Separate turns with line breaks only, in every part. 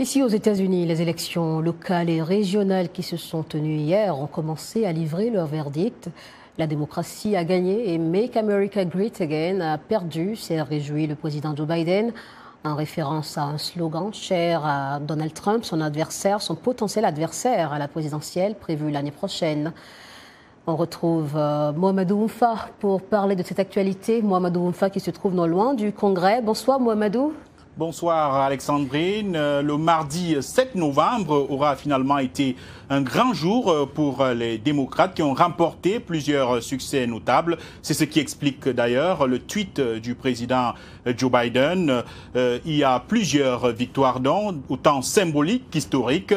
Ici aux États-Unis, les élections locales et régionales qui se sont tenues hier ont commencé à livrer leur verdict. La démocratie a gagné et Make America Great Again a perdu, s'est réjoui le président Joe Biden, en référence à un slogan cher à Donald Trump, son adversaire, son potentiel adversaire à la présidentielle prévue l'année prochaine. On retrouve Mohamedou Oumfa pour parler de cette actualité. Mohamedou Oumfa qui se trouve non loin du Congrès. Bonsoir Mohamedou.
Bonsoir Alexandrine. Le mardi 7 novembre aura finalement été un grand jour pour les démocrates qui ont remporté plusieurs succès notables. C'est ce qui explique d'ailleurs le tweet du président Joe Biden. Il y a plusieurs victoires, dont autant symboliques qu'historiques,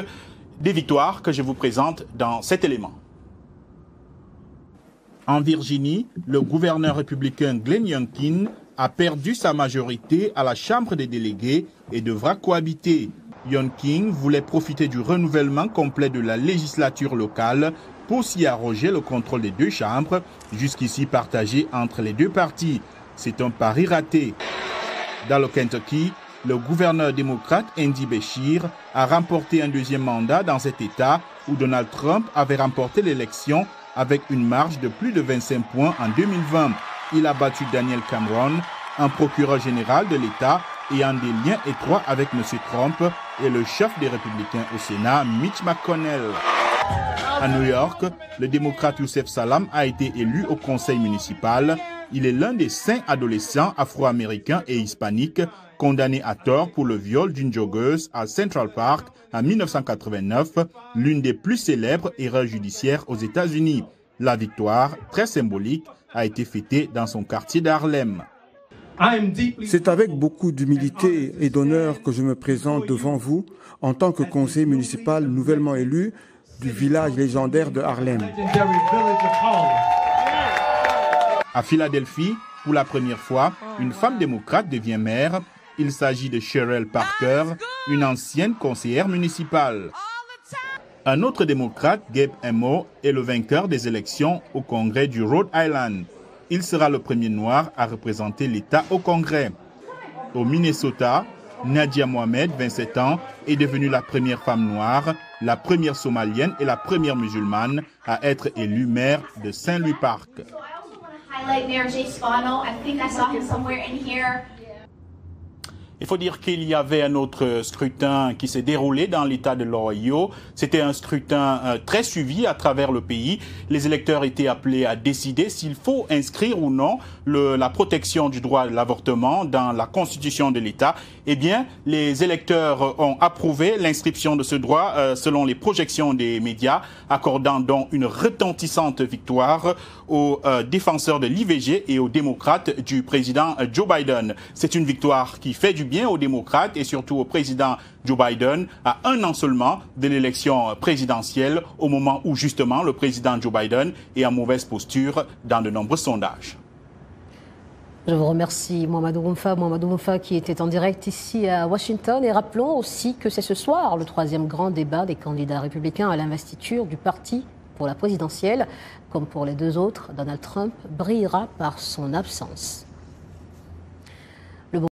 des victoires que je vous présente dans cet élément. En Virginie, le gouverneur républicain Glenn Youngkin a perdu sa majorité à la Chambre des délégués et devra cohabiter. Youngkin voulait profiter du renouvellement complet de la législature locale pour s'y arroger le contrôle des deux chambres, jusqu'ici partagées entre les deux partis. C'est un pari raté. Dans le Kentucky, le gouverneur démocrate Andy Beshear a remporté un deuxième mandat dans cet État où Donald Trump avait remporté l'élection avec une marge de plus de 25 points en 2020. Il a battu Daniel Cameron, un procureur général de l'État ayant des liens étroits avec M. Trump et le chef des républicains au Sénat, Mitch McConnell. À New York, le démocrate Youssef Sallam a été élu au conseil municipal. Il est l'un des 5 adolescents afro-américains et hispaniques condamnés à tort pour le viol d'une joggeuse à Central Park en 1989, l'une des plus célèbres erreurs judiciaires aux États-Unis. La victoire, très symbolique, a été fêtée dans son quartier d'Harlem.
C'est avec beaucoup d'humilité et d'honneur que je me présente devant vous en tant que conseiller municipal nouvellement élu du village légendaire de Harlem.
À Philadelphie, pour la première fois, une femme démocrate devient maire. Il s'agit de Cheryl Parker, une ancienne conseillère municipale. Un autre démocrate, Gabe Emo, est le vainqueur des élections au Congrès du Rhode Island. Il sera le premier noir à représenter l'État au Congrès. Au Minnesota, Nadia Mohamed, 27 ans, est devenue la première femme noire, la première somalienne et la première musulmane à être élue maire de Saint-Louis Park. Il faut dire qu'il y avait un autre scrutin qui s'est déroulé dans l'État de l'Ohio. C'était un scrutin très suivi à travers le pays. Les électeurs étaient appelés à décider s'il faut inscrire ou non la protection du droit de l'avortement dans la constitution de l'État. Eh bien, les électeurs ont approuvé l'inscription de ce droit selon les projections des médias, accordant donc une retentissante victoire aux défenseurs de l'IVG et aux démocrates du président Joe Biden. C'est une victoire qui fait du bien aux démocrates et surtout au président Joe Biden à un an seulement de l'élection présidentielle, au moment où justement le président Joe Biden est en mauvaise posture dans de nombreux sondages.
Je vous remercie Mohamedou Oumfa qui était en direct ici à Washington. Et rappelons aussi que c'est ce soir le 3e grand débat des candidats républicains à l'investiture du parti pour la présidentielle. Comme pour les 2 autres, Donald Trump brillera par son absence.